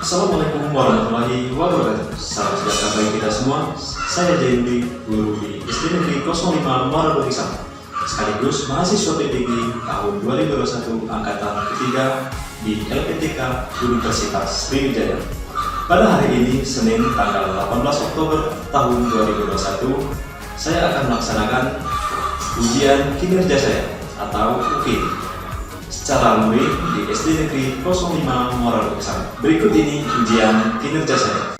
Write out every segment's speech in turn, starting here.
Assalamualaikum warahmatullahi wabarakatuh. Salam sejahtera bagi kita semua. Saya Jayudi, guru di SD Negeri 05 Muara Bukisang, sekaligus mahasiswa PPG tahun 2021 angkatan ketiga di LPTK Universitas Sriwijaya. Pada hari ini, Senin tanggal 18 Oktober tahun 2021, saya akan melaksanakan ujian kinerja saya atau UKIN secara luring di SD Negeri 05 Muara Bukisang. Berikut ini ujian kinerja saya.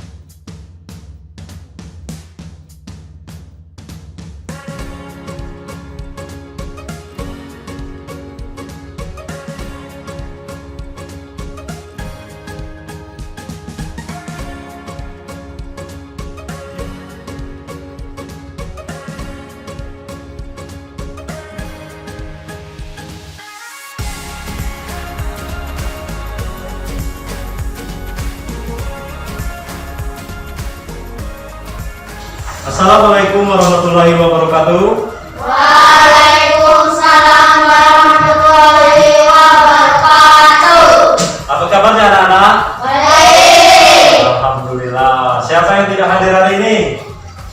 Assalamualaikum warahmatullahi wabarakatuh. Waalaikumsalam warahmatullahi wabarakatuh. Apa kabarnya anak-anak? Baik. Alhamdulillah. Siapa yang tidak hadir hari ini?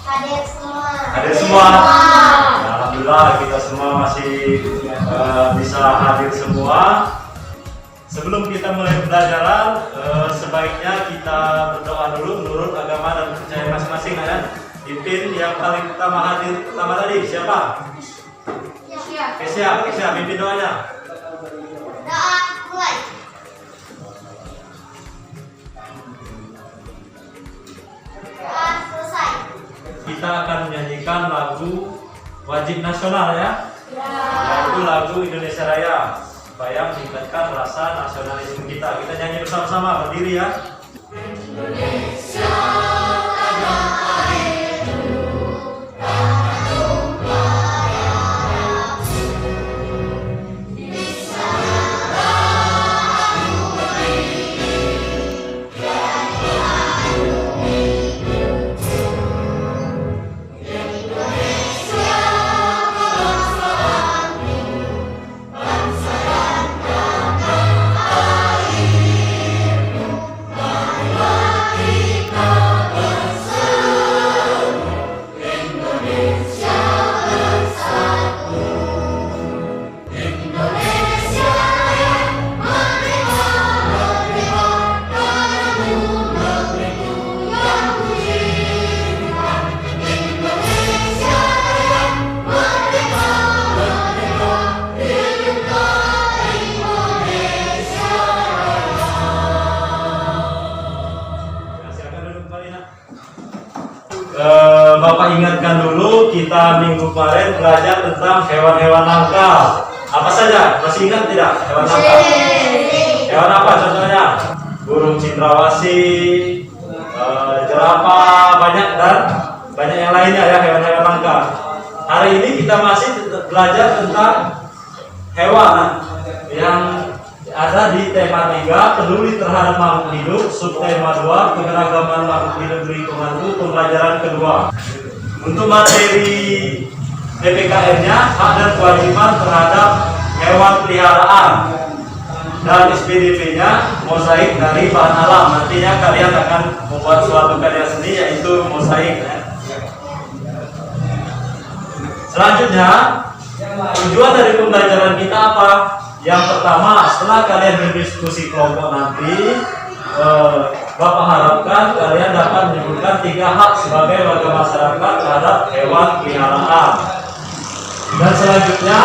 Hadir semua. Hadir semua. Ya, alhamdulillah kita semua masih bisa hadir semua. Sebelum kita mulai pembelajaran, sebaiknya kita berdoa dulu menurut agama dan percaya masing-masing, ya. Pimpin yang paling pertama hadir pertama tadi siapa? Kesia, pimpin doanya. Doa mulai. Doa selesai. Kita akan menyanyikan lagu wajib nasional, ya. Yaitu lagu Indonesia Raya, supaya meningkatkan rasa nasionalisme kita. Kita nyanyi bersama-sama, berdiri, ya. Indonesia tanah airku, tanah tumpah darahku, di sana aku berdiri dan mengarungi hidupku. Indonesia bangsaku, bangsa dan tanah airku, marilah kita bersatu, Indonesia bersatu. Indonesia yang merdeka, merdeka, padamu negeriku yang kucinta. Indonesia yang merdeka, merdeka, hiduplah Indonesia Raya. Silakan duduk kembali, nak. Bapak ingatkan dulu, kita minggu kemarin belajar tentang hewan-hewan langka. Apa saja? Masih ingat tidak hewan langka? Hewan apa contohnya? Burung cendrawasih, jerapah, dan banyak yang lainnya, ya, hewan-hewan langka. Hari ini kita masih belajar tentang hewan yang ada di tema 3, peduli terhadap makhluk hidup, subtema 2, keberagaman makhluk hidup di lingkungan, pembelajaran kedua. Untuk materi PPKN-nya, hak dan kewajiban terhadap hewan peliharaan, dan SPDP-nya mozaik dari bahan alam. Nantinya kalian akan membuat suatu karya seni, yaitu mozaik. Selanjutnya, tujuan dari pembelajaran kita apa? Yang pertama, setelah kalian berdiskusi kelompok nanti, Bapak harapkan kalian dapat menyebutkan 3 hak sebagai warga masyarakat terhadap hewan peliharaan. Dan selanjutnya,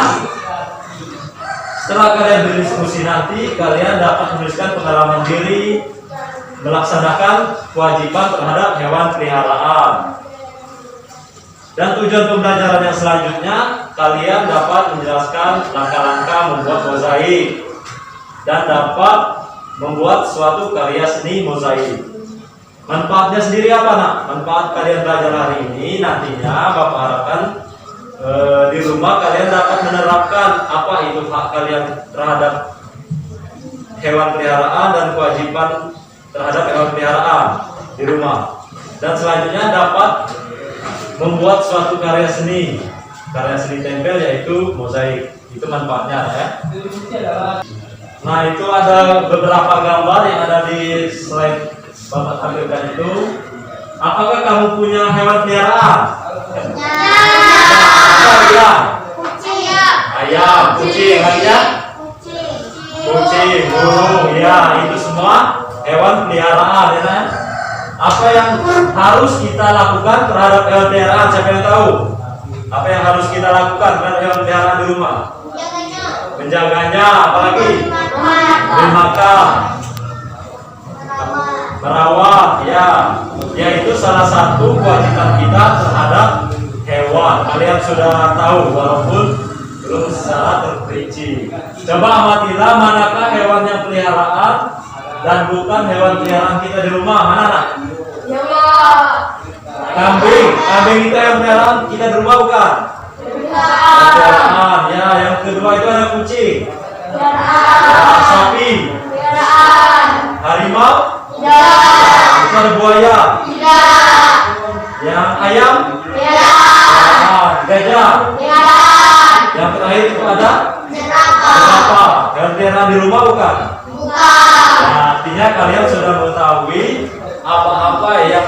setelah kalian berdiskusi nanti, kalian dapat menuliskan pengalaman diri melaksanakan kewajiban terhadap hewan peliharaan. Dan tujuan pembelajaran yang selanjutnya, kalian dapat menjelaskan langkah-langkah membuat mozaik dan dapat membuat suatu karya seni mozaik. Manfaatnya sendiri apa, nak? Manfaat kalian belajar hari ini nantinya Bapak harapkan di rumah kalian dapat menerapkan apa itu hak kalian terhadap hewan peliharaan dan kewajiban terhadap hewan peliharaan di rumah. Dan selanjutnya dapat membuat suatu karya seni tempel, yaitu mozaik. Itu manfaatnya, ya. Nah, itu ada beberapa gambar yang ada di slide Bapak tampilkan itu. Apakah kamu punya hewan peliharaan? Ya. Kucing. Ayam, kucing, ayam, kucing, burung, ya itu semua hewan peliharaan, ya kan? Apa yang harus kita lakukan terhadap hewan peliharaan? Siapa yang tahu? Apa yang harus kita lakukan terhadap hewan peliharaan di rumah? Menjaganya, apalagi? Beri makan, merawat, ya. Yaitu salah satu kewajiban kita terhadap hewan. Kalian sudah tahu walaupun belum secara terperinci. Coba amatilah manakah hewan yang peliharaan dan bukan hewan peliharaan kita di rumah. Mana nak? Kambing. Kambing itu hewan peliharaan kita di rumah bukan? Peliharaan. Ya, yang kedua itu ada kucing. Ya, sapi. Harimau? Itu ada buaya. Yang ayam? Gajah. Yang terakhir itu ada jerapah. Hewan peliharaan di rumah bukan? Nah, artinya kalian sudah mengetahui apa-apa yang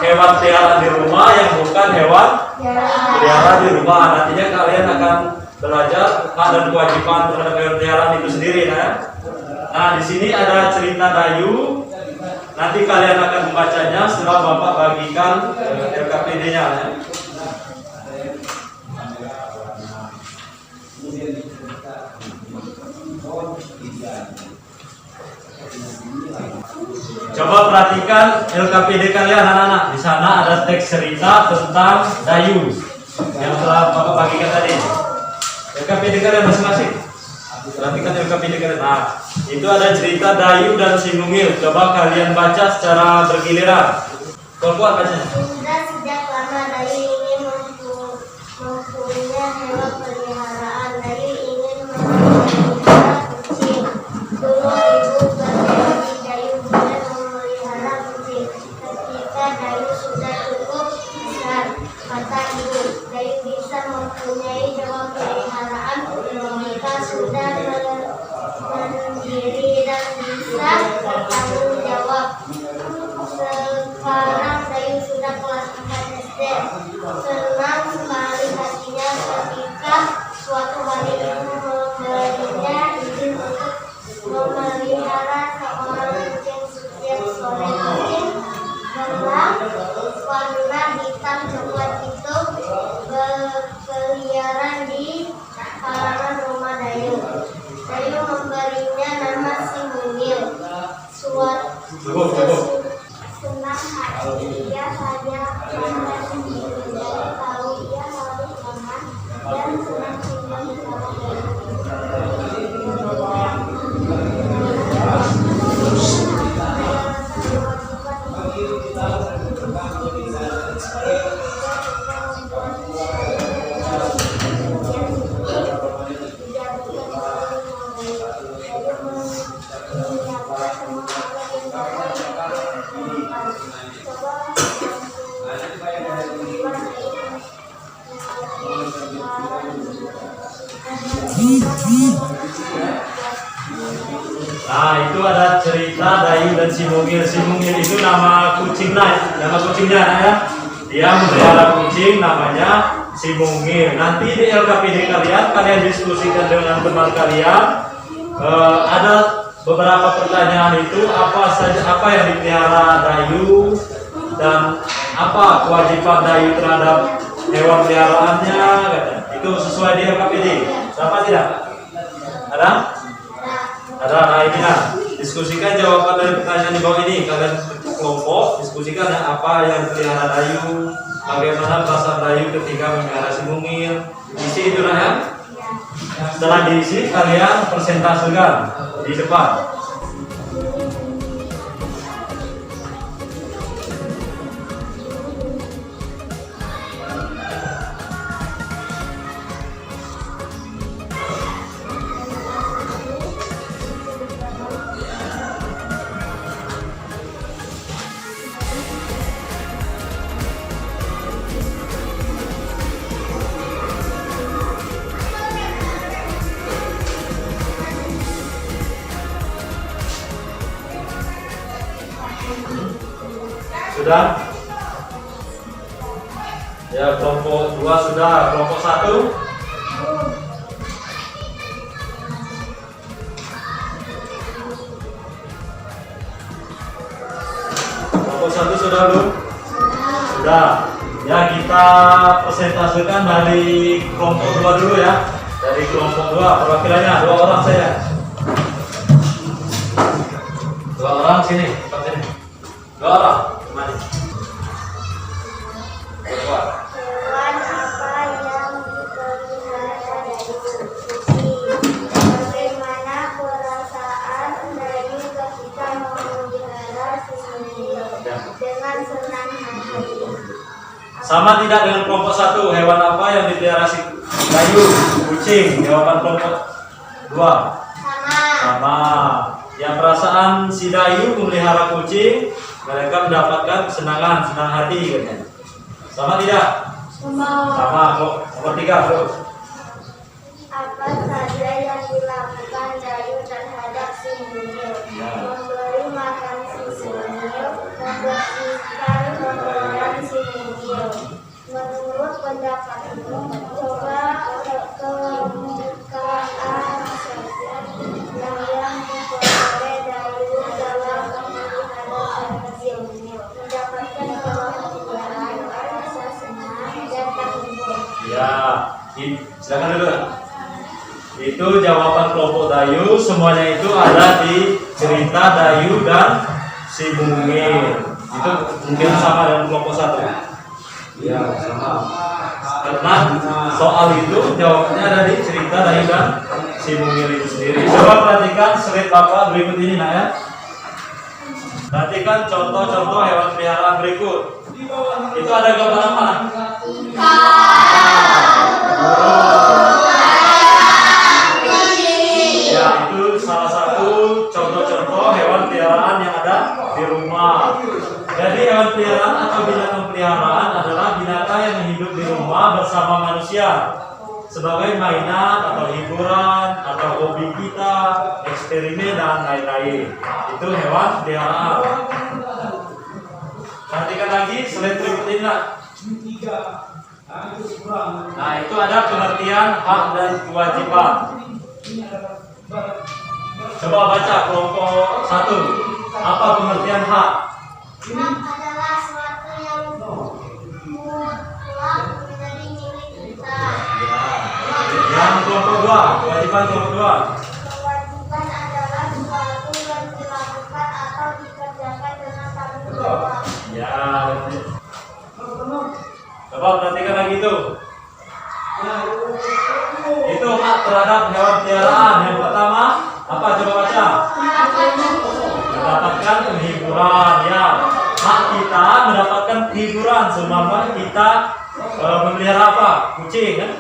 hewan peliharaan di rumah yang bukan hewan peliharaan di rumah. Nantinya kalian akan belajar hak dan kewajiban terhadap hewan peliharaan itu sendiri, nah. Nah, di sini ada cerita Dayu. Nanti kalian akan membacanya setelah Bapak bagikan LKPD-nya, ya. Coba perhatikan LKPD kalian anak-anak. Di sana ada teks cerita tentang Dayu yang telah Bapak bagikan tadi. LKPD kalian masing-masing. Perhatikan LKPD kalian. Nah, itu ada cerita Dayu dan si Mungil. Coba kalian baca secara bergiliran. Kuat bacanya. Sudah sejak lama Dayu ingin mempunyai hewan peliharaan. Dayu ingin memelihara kucing. Dulu ibu berjanji Dayu boleh memelihara kucing. Ketika Dayu sudah cukup besar, kata ibu, Dayu bisa mempunyai hewan peliharaan jika sudah mandiri dan bisa bertanggung jawab. Sekarang Dayu sudah kelas 4 SD. Senang sekali hatinya ketika suatu hari ibu memberinya izin untuk memelihara seorang kucing. Setiap sore kucing belang warna hitam coklat itu berkeliaran di halaman rumah Dayu. Dayu memberinya nama si Mungil. Senang hati ia saja pada sendiri. Dayu tahu ia harus aman dan senang tinggal bersama Nah, itu ada cerita Dayu dan si Mungil. Si Mungil itu nama kucingnya, ya. Dia memelihara kucing namanya si Mungil. Nanti di LKPD kalian diskusikan dengan teman kalian. Ada beberapa pertanyaan itu apa yang dipelihara Dayu dan apa kewajiban Dayu terhadap hewan peliharaannya. Itu sesuai di LKPD. Dapat tidak? Ada? Ada. Nah, ini nah, diskusikan jawaban dari pertanyaan di bawah ini. Kalian kelompok diskusikan apa yang dipelihara Dayu, bagaimana perasaan Dayu ketika memelihara si Mungil. Isi itu nah, ya. Setelah diisi kalian presentasikan di depan. sudah? Ya, kelompok 2 sudah. Kelompok 1? Kelompok 1 sudah belum? Sudah. Ya, kita presentasikan dari kelompok 2 dulu ya. Dari kelompok 2, perwakilannya 2 orang saya. 2 orang sini, tempat sini. 2 orang, mari. Berdua. Hewan apa yang dipelihara dari kucing? Bagaimana perasaan Dayu ketika memelihara si mungil? Dengan senang hati. Sama tidak dengan kelompok 1, hewan apa yang dipelihara si Dayu? Kucing. Jawaban kelompok 2. Sama. Yang perasaan si Dayu memelihara kucing, mereka mendapatkan kesenangan, senang hati katanya. Sama tidak? Sama. Kok nomor 3 terus. Apa saja yang dilakukan Dayu terhadap si mungil? Memberi makan si mungil, membersihkan kotoran si mungil. Menurut pendapatmu, coba kemukaan saja yang diperoleh Dayu dalam memelihara si mungil. Mendapatkan kebahagiaan, rasa senang, dan terhibur. Ya, silakan dulu. Itu jawaban kelompok Dayu, semuanya itu ada di cerita Dayu dan si mungil. Itu mungkin sama dengan kelompok 1. Ya, sama. Karena soal itu jawabannya ada di cerita Dayu dan si mungil itu sendiri. Coba perhatikan slide Bapak berikut ini, nak ya. Perhatikan contoh-contoh hewan peliharaan berikut. Itu ada gambar apa? Ya, itu salah satu contoh-contoh hewan peliharaan yang ada di rumah. Jadi hewan peliharaan atau binatang peliharaan adalah binatang yang hidup di rumah bersama manusia sebagai mainan atau hiburan atau hobi kita, eksperimen dan lain-lain. Itu hewan peliharaan. Perhatikan lagi slide berikut ini, nak. Nah, itu ada pengertian hak dan kewajiban. Coba baca kelompok 1. Apa pengertian hak? Hak adalah sesuatu yang mutlak menjadi milik kita. Yang kelompok 2, kewajiban kelompok 2. Kewajiban adalah sesuatu yang dilakukan atau dikerjakan dengan tanggung jawab. Ya. Coba perhatikan lagi itu. Itu hak terhadap hewan peliharaan. Yang pertama, apa coba baca? Mendapatkan penghiburan, ya. Hak kita mendapatkan hiburan, seumpama kita memelihara apa? Kucing, kan?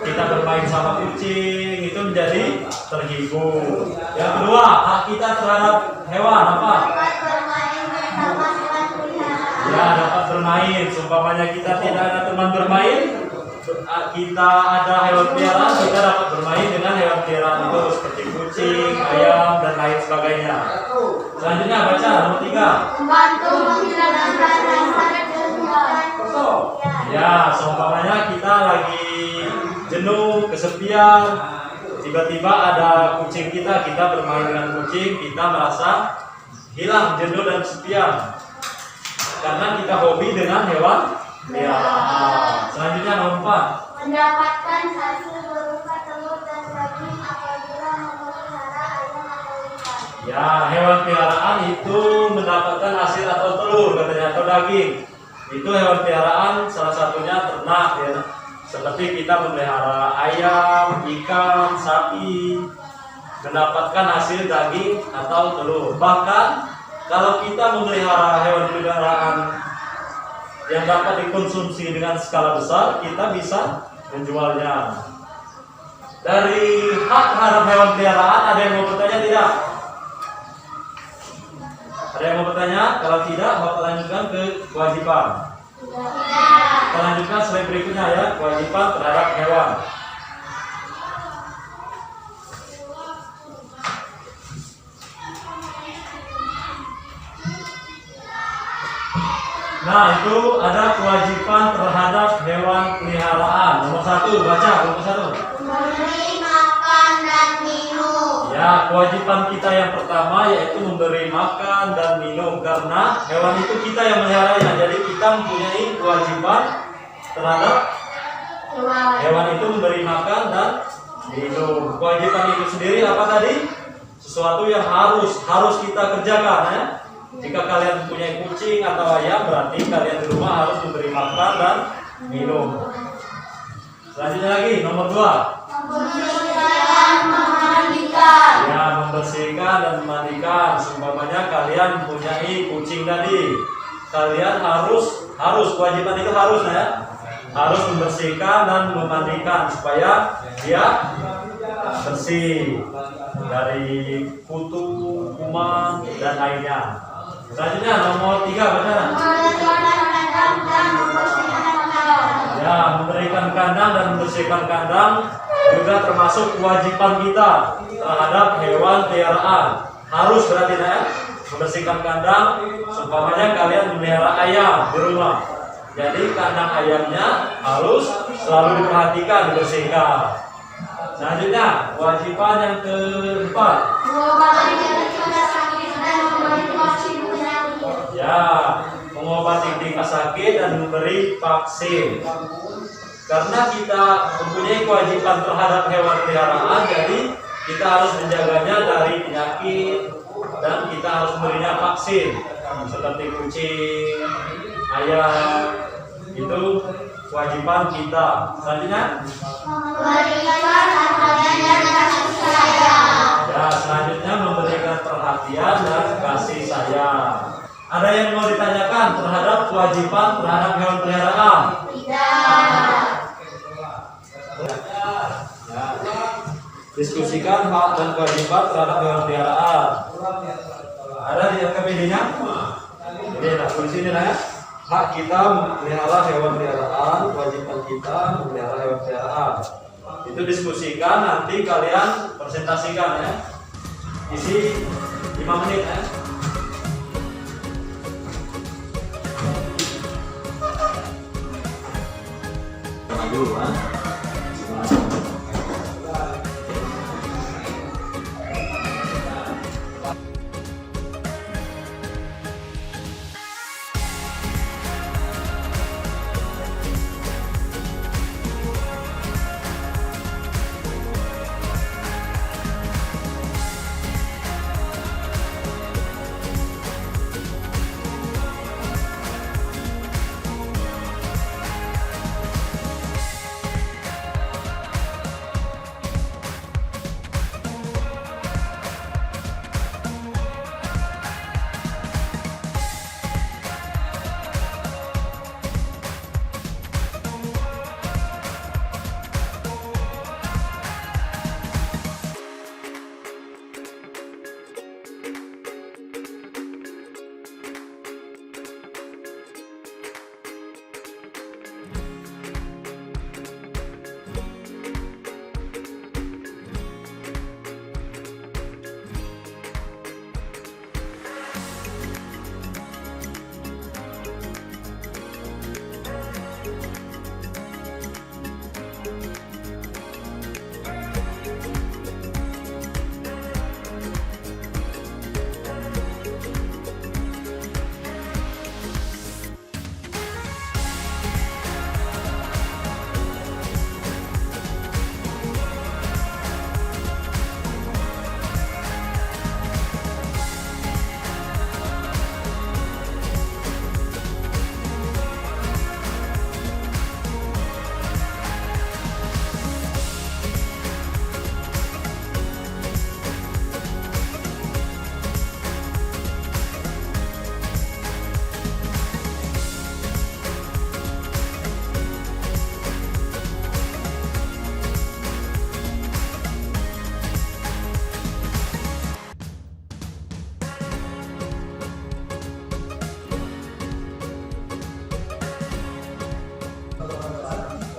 Kita bermain sama kucing itu menjadi terhibur. Yang kedua, hak kita terhadap hewan apa? Dapat bermain bersama hewan peliharaan. Ya, dapat bermain. Seumpamanya kita tidak ada teman bermain, kita ada hewan peliharaan, kita dapat bermain dengan hewan peliharaan itu seperti kucing, ayam, dan lain sebagainya. Selanjutnya baca nomor 3. Membantu menghilangkan rasa jenuh. Ya, seumpamanya kita lagi jenuh, kesepian, tiba-tiba ada kucing kita bermain dengan kucing, kita merasa hilang jenuh dan kesepian karena kita hobi dengan hewan peliharaan. Selanjutnya nomor 4. Mendapatkan hasil berupa telur dan daging apabila memelihara ayam atau ikan. Ya, hewan peliharaan itu mendapatkan hasil atau telur katanya atau daging. Itu hewan peliharaan, salah satunya ternak ya. Seperti kita memelihara ayam, ikan, sapi, mendapatkan hasil daging atau telur. Bahkan kalau kita memelihara hewan peliharaan yang dapat dikonsumsi dengan skala besar, kita bisa menjualnya. Dari hak terhadap hewan peliharaan, ada yang mau bertanya tidak? Ada yang mau bertanya? Kalau tidak, Bapak lanjutkan ke kewajiban. Kita lanjutkan slide berikutnya ya, kewajiban terhadap hewan. Nah, itu ada kewajiban terhadap hewan peliharaan. Nomor 1, baca nomor 1. Memberi makan dan minum. Ya, kewajiban kita yang pertama yaitu memberi makan dan minum, karena hewan itu kita yang meliharanya. Jadi kita mempunyai kewajiban terhadap hewan itu memberi makan dan minum. Kewajiban itu sendiri apa tadi? Sesuatu yang harus kita kerjakan ya. Jika kalian mempunyai kucing atau ayam, berarti kalian di rumah harus memberi makan dan minum. Selanjutnya lagi, nomor 2. Membersihkan, memandikan. Ya, membersihkan dan memandikan. Seumpamanya kalian mempunyai kucing tadi, kalian harus kewajiban itu harus ya, harus membersihkan dan memandikan supaya dia bersih dari kutu, kuman dan lainnya. Selanjutnya nomor 3, baca. Ya, memberikan kandang dan membersihkan kandang juga termasuk kewajiban kita terhadap hewan peliharaan. Harus berarti ya, membersihkan kandang. Seumpamanya kalian memelihara ayam di rumah, jadi kandang ayamnya harus selalu diperhatikan, dibersihkan. Selanjutnya, kewajiban yang keempat. Mengobati ketika sakit dan memberi vaksin penyakit. Ya, mengobati ketika sakit dan memberi vaksin. Karena kita mempunyai kewajiban terhadap hewan peliharaan, jadi kita harus menjaganya dari penyakit dan kita harus memberinya vaksin. Seperti kucing, ayam, itu kewajiban kita. Selanjutnya, Memberikan perhatian dan kasih sayang. ya, selanjutnya memberikan perhatian dan kasih sayang. Ada yang mau ditanyakan terhadap kewajiban terhadap hewan peliharaan? Tidak. Ya. Diskusikan hak dan kewajiban terhadap hewan peliharaan. Ada di KPD-nya? Jadi, nah, tulis ini ya. Hak kita memelihara hewan peliharaan, kewajiban kita memelihara hewan peliharaan. Itu diskusikan, nanti kalian presentasikan ya. Isi 5 menit ya. Maju kan?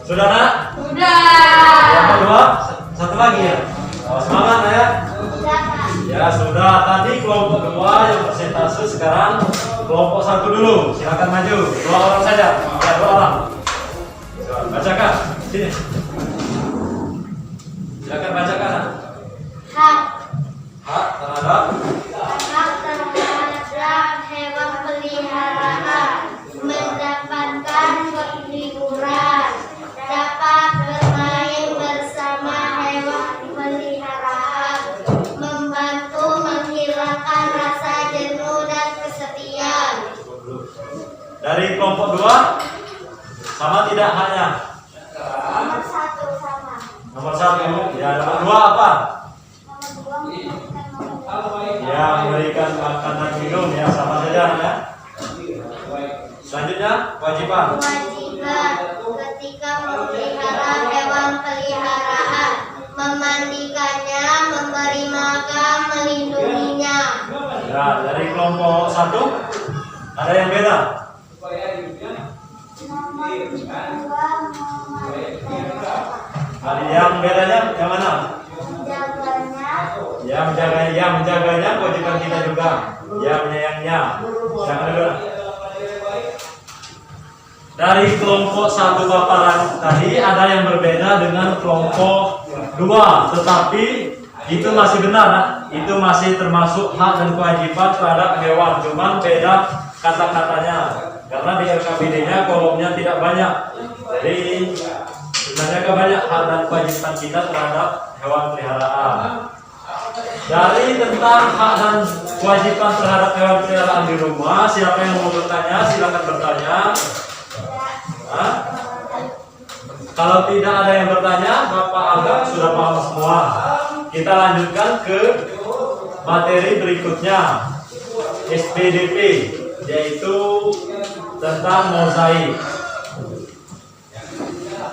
Sudah nak? Sudah. Yang kedua, satu lagi ya. Oh, semangat ya. Sudah, Pak. Ya sudah. Tadi kelompok 2 yang persentase, sekarang kelompok 1 dulu, silakan maju. 2 orang saja, ya 2 orang. Bacakan, sini. Silakan bacakan. Hak Hak terhadap hewan peliharaan mendapatkan hiburan, dapat bermain bersama hewan peliharaan, membantu menghilangkan rasa jenuh dan kesepian. dari kelompok 2 sama tidak haknya? Nomor 1 sama. Nomor 1, ya. Nomor 2 apa? Nomor 2 Ya, memberikan makan dan minum, ya sama saja ya. Selanjutnya kewajiban. kewajiban ketika memelihara hewan peliharaan, memandikannya, memberi makan, melindunginya. Ya, dari kelompok 1 ada yang beda. Nomor 2 Ada yang bedanya yang mana? menjaganya, Yang menjaganya kewajiban kita juga. Yang menyayanginya. Yang kedua. Dari kelompok 1 paparan tadi ada yang berbeda dengan kelompok 2, tetapi itu masih benar, nah. Itu masih termasuk hak dan kewajiban terhadap hewan, cuman beda kata-katanya. Karena di LKPD-nya kolomnya tidak banyak. Jadi sebenarnya banyak hak dan kewajiban kita terhadap hewan peliharaan. Dari tentang hak dan kewajiban terhadap hewan peliharaan di rumah, siapa yang mau bertanya silakan bertanya. Hah? Kalau tidak ada yang bertanya, Bapak anggap sudah paham semua. Kita lanjutkan ke materi berikutnya, SPDP, yaitu tentang mozaik.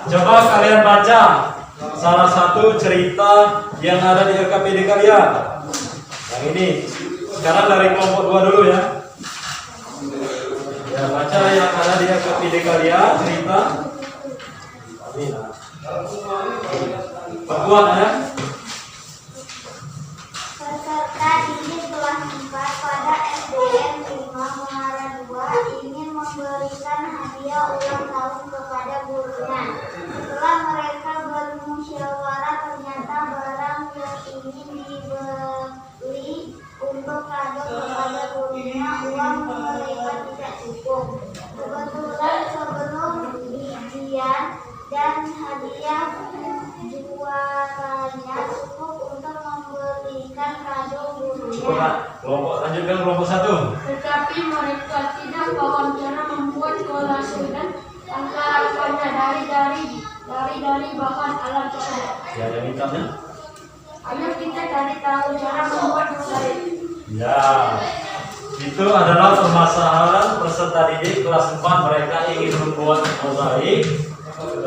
Coba kalian baca salah satu cerita yang ada di LKPD kalian. Yang ini. Sekarang dari kelompok 2 dulu ya. Ya, baca yang ada di LKPD kalian, cerita. Perkuat ya. peserta didik kelas 4 pada SDN 5 Muara 2 ingin memberikan hadiah ulang tahun kepada gurunya. Setelah mereka bermusyawarah, ternyata barang yang ingin dibeli untuk kado kepada gurunya uang mereka tidak cukup. Kebetulan sebelum ujian dan hadiah juaranya cukup untuk membelikan kado gurunya. Kelompok lanjutkan kelompok 1. Tetapi mereka tidak paham cara membuat kolase dan langkah-langkahnya dari bahan alat tersebut. Ya, ada mintanya. Ayo kita cari tahu cara membuat mozaik. Ya, itu adalah permasalahan peserta didik kelas 4. Mereka ingin membuat mozaik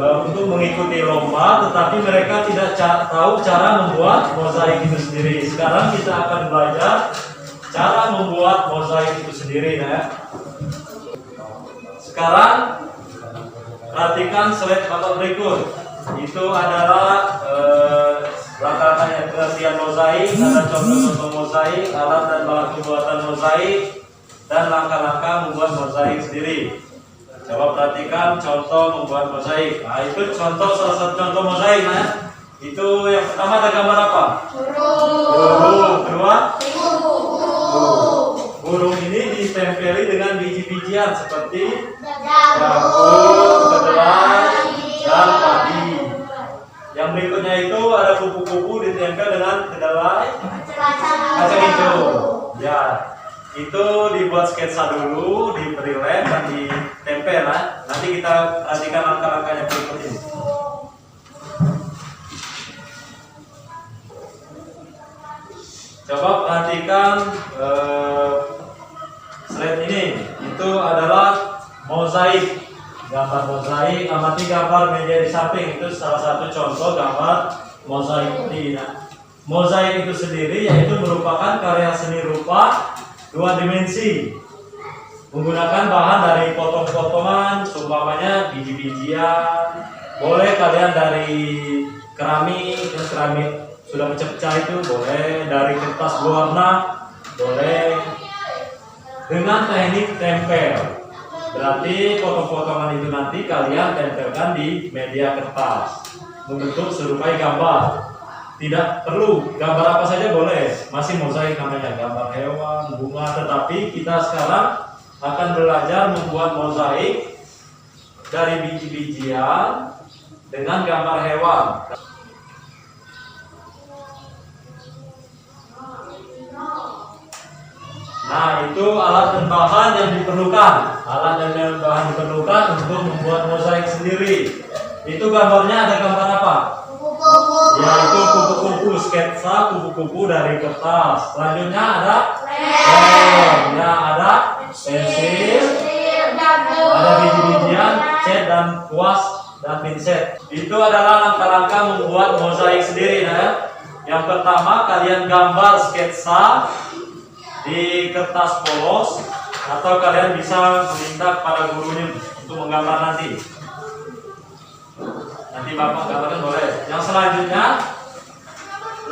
untuk mengikuti lomba, tetapi mereka tidak tahu cara membuat mozaik itu sendiri. Sekarang kita akan belajar cara membuat mozaik itu sendiri ya. Sekarang perhatikan slide Bapak berikut. Itu adalah rata-ratanya pengertian mozaik, ada contoh-contoh mozaik, alat dan bahan pembuatan mozaik, dan langkah-langkah membuat mozaik sendiri. Coba perhatikan contoh membuat mozaik. Nah, itu contoh salah satu contoh mozaik ya. Itu yang pertama ada gambar apa? Burung. Kedua? Burung ini ditempeli dengan biji-bijian seperti jagung, kedelai, dan padi. Yang berikutnya itu ada kupu-kupu ditempel dengan kedelai, kacang hijau. Ya, itu dibuat sketsa dulu, diberi lem dan ditempel lah. Nanti kita perhatikan langkah-langkahnya berikut ini. Coba perhatikan slide ini. Itu adalah mozaik. Gambar mozaik, amati gambar meja di samping. Itu salah satu contoh gambar mozaik ini. Nah, mozaik itu sendiri yaitu merupakan karya seni rupa 2 dimensi, menggunakan bahan dari potong-potongan, seumpamanya biji-bijian. Boleh kalian dari keramik sudah pecah-pecah itu, boleh dari kertas berwarna, boleh dengan teknik tempel. Berarti foto-potongan itu nanti kalian tempelkan di media kertas membentuk serupai gambar. Tidak perlu gambar apa saja boleh, masih mozaik namanya, gambar hewan, bunga. Tetapi kita sekarang akan belajar membuat mozaik dari biji-bijian dengan gambar hewan. Nah, itu alat dan bahan yang diperlukan. Alat dan bahan diperlukan untuk membuat mozaik sendiri. Itu gambarnya ada gambar apa? Yaitu kupu-kupu, sketsa kupu-kupu dari kertas. Selanjutnya ada lem, ya ada pensil, ada biji-bijian, cat dan kuas dan pinset. Itu adalah langkah-langkah membuat mozaik sendiri, ya. Yang pertama kalian gambar sketsa di kertas polos atau kalian bisa meminta kepada gurunya untuk menggambar nanti. Nanti Bapak gambarkan boleh. Yang selanjutnya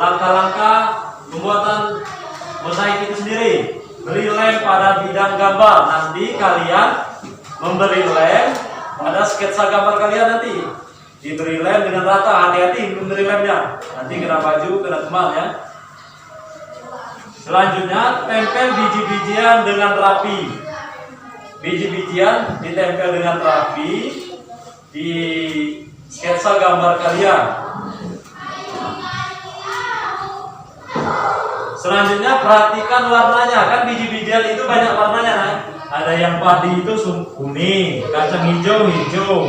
langkah-langkah pembuatan mozaik itu sendiri. Beri lem pada bidang gambar. Nanti kalian memberi lem pada sketsa gambar kalian nanti. Diberi lem dengan rata, hati-hati memberi lemnya. Nanti kena baju, kena teman ya. Selanjutnya tempel biji-bijian dengan rapi. Biji-bijian ditempel dengan rapi di sketsa gambar kalian. Selanjutnya perhatikan warnanya, kan biji-bijian itu banyak warnanya, nah. Ada yang padi itu kuning, kacang hijau.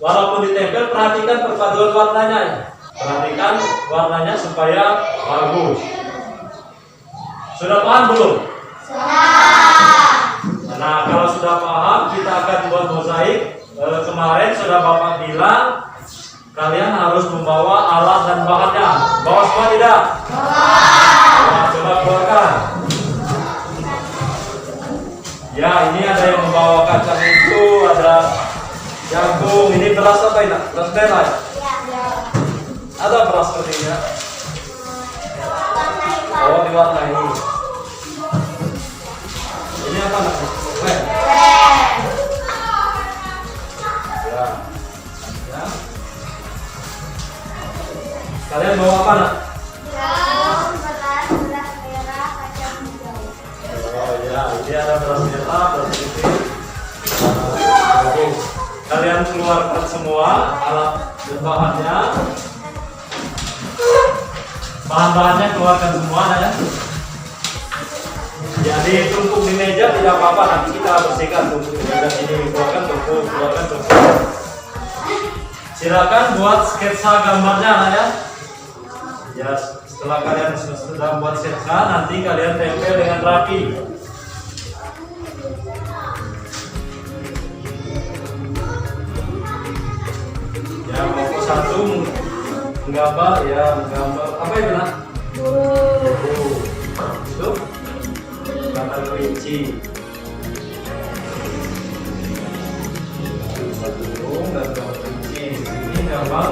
Walaupun ditempel, perhatikan perpaduan warnanya. Perhatikan warnanya supaya bagus. Sudah paham belum? Nah, kalau sudah paham, kita akan buat mozaik. Kemarin sudah Bapak bilang kalian harus membawa alat dan bahannya. Bawa semua tidak? Nah, coba keluarkan. Ya, ini ada yang membawa kacang itu, ada jagung. Ini beras apa ini? Beras merah. Ada beras sepertinya. Oh, diwarnai. Ini apa nak? Ya. Kalian bawa apa nak? Beras merah, kacang hijau. Oh ya, ini ada beras merah, beras putih. Bagus. Kalian keluarkan semua alat dan bahannya. Bahan-bahannya keluarkan semua ya. Jadi tumpuk di meja tidak apa-apa, nanti kita bersihkan tumpuk di meja ini. Keluarkan tumpuk. Silakan buat sketsa gambarnya ya. Ya, setelah kalian sudah buat sketsa, nanti kalian tempel dengan rapi. Ya, mau satu menggambar apa itu nak? Itu gambar kelinci. Satu burung dan gambar kelinci. Ini gambar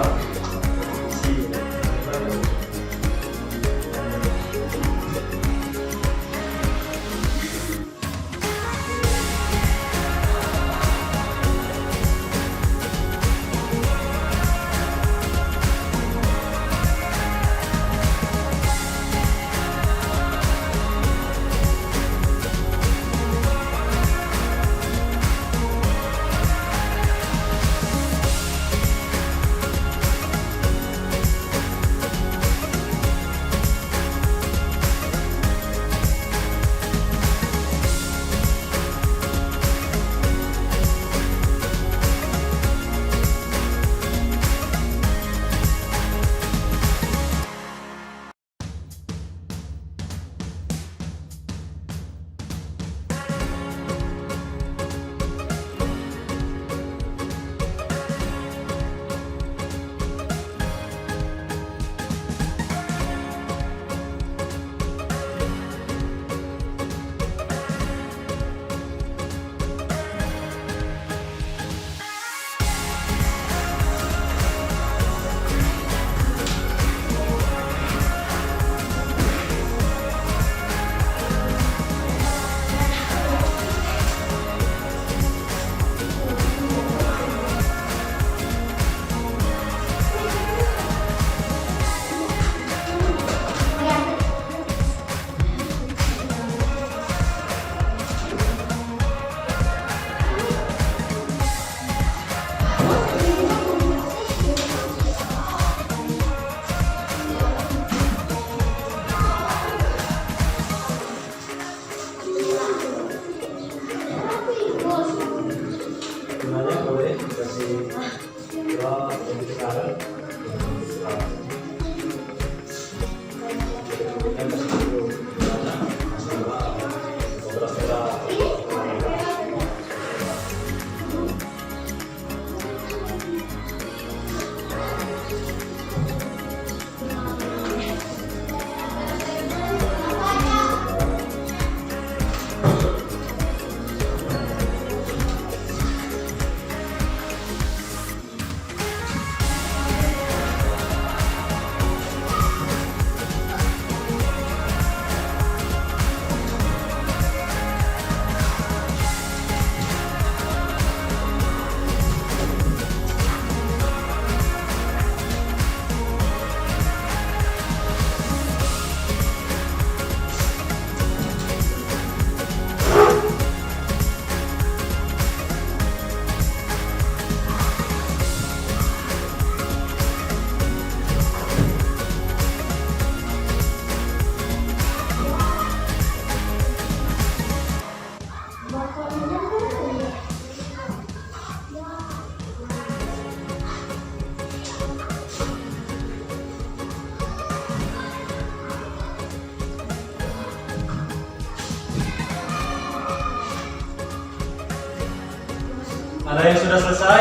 Ada yang sudah selesai?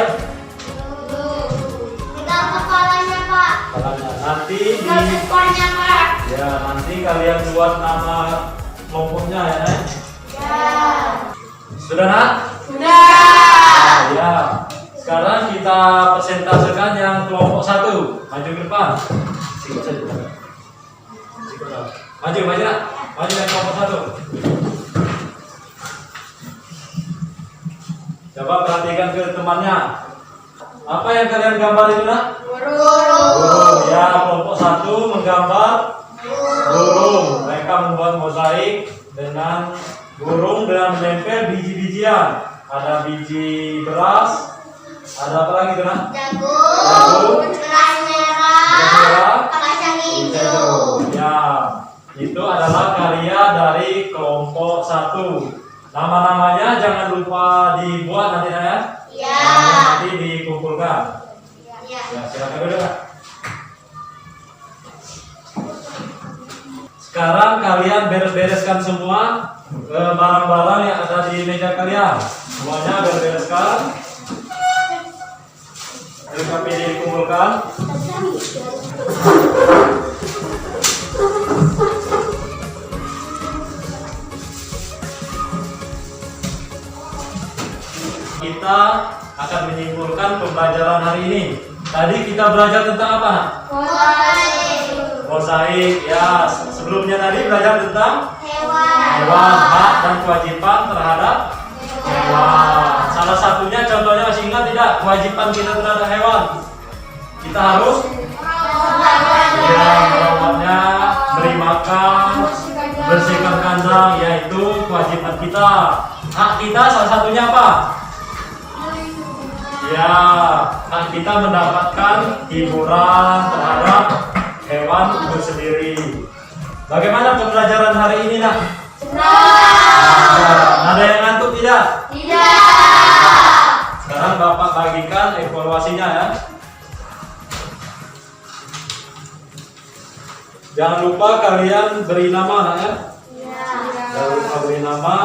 Pegang kepalanya, Pak. Nanti Pegang ekornya, Pak. ya nanti kalian buat nama kelompoknya ya. Ya. Sudah nak? Sudah. Nah, ya. Sekarang kita presentasekan yang kelompok 1. Maju ke depan. Sikut saja. Maju nak. Maju yang kelompok 1. Coba perhatikan ke temannya. Apa yang kalian gambar itu nak? Burung. Ya, kelompok 1 menggambar burung. Mereka membuat mozaik dengan burung dengan menempel biji-bijian. Ada biji beras, ada apa lagi tuh nak? Jagung, beras merah, kacang hijau. Ya, itu adalah karya dari kelompok 1. Nama-namanya jangan lupa dibuat nanti ya. Ya. Nanti dikumpulkan. Ya. Ya, silakan dulu Kak. Sekarang kalian beres-bereskan semua barang-barang yang ada di meja kalian. Semuanya beres-bereskan. Lengkapi dikumpulkan. Kita akan menyimpulkan pembelajaran hari ini. Tadi kita belajar tentang apa? Mozaik. Ya, sebelumnya tadi belajar tentang hewan, hak dan kewajiban terhadap hewan. Salah satunya contohnya masih ingat tidak? Kewajiban kita terhadap hewan. Kita harus merawatnya, beri makan, bersihkan kandang, yaitu kewajiban kita. Hak kita salah satunya apa? Ya, hak kita mendapatkan hiburan terhadap hewan itu sendiri. Bagaimana pembelajaran hari ini nak? Ada yang ngantuk tidak? Tidak. Sekarang Bapak bagikan evaluasinya ya. Jangan lupa kalian beri nama nak ya. Jangan lupa beri nama.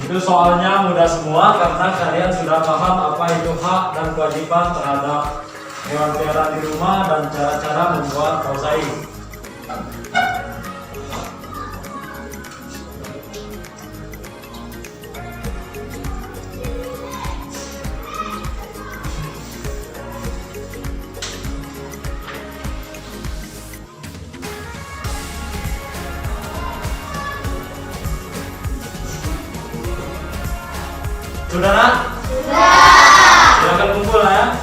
Itu soalnya mudah semua karena kalian sudah paham apa itu hak dan kewajiban terhadap hewan peliharaan di rumah dan cara-cara membuat mozaik. Sudah nak? Sudah. Silakan kumpul ya.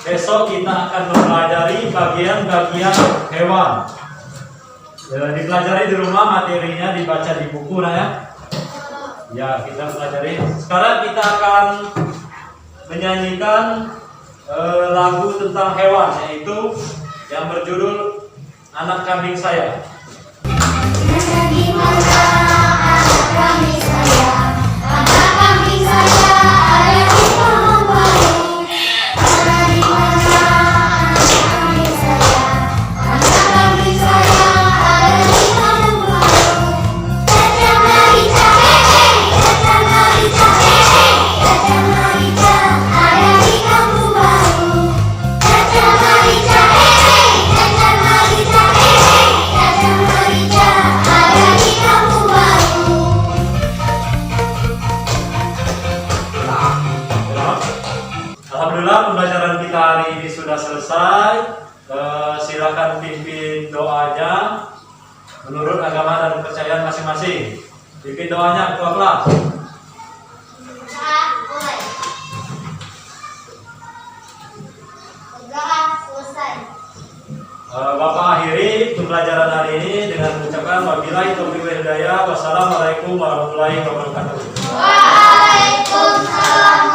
Besok kita akan mempelajari bagian-bagian hewan. Ya, dipelajari di rumah, materinya dibaca di buku nah ya. Ya, kita pelajari. Sekarang kita akan menyanyikan lagu tentang hewan, yaitu yang berjudul Anak Kambing Saya. Alhamdulillah pembelajaran kita hari ini sudah selesai. Silakan pimpin doanya menurut agama dan kepercayaan masing-masing. Pimpin doanya ketua kelas. Bapak akhiri pembelajaran hari ini dengan mengucapkan wabillahi taufiq wal hidayah. Wassalamualaikum warahmatullahi wabarakatuh. Waalaikumsalam.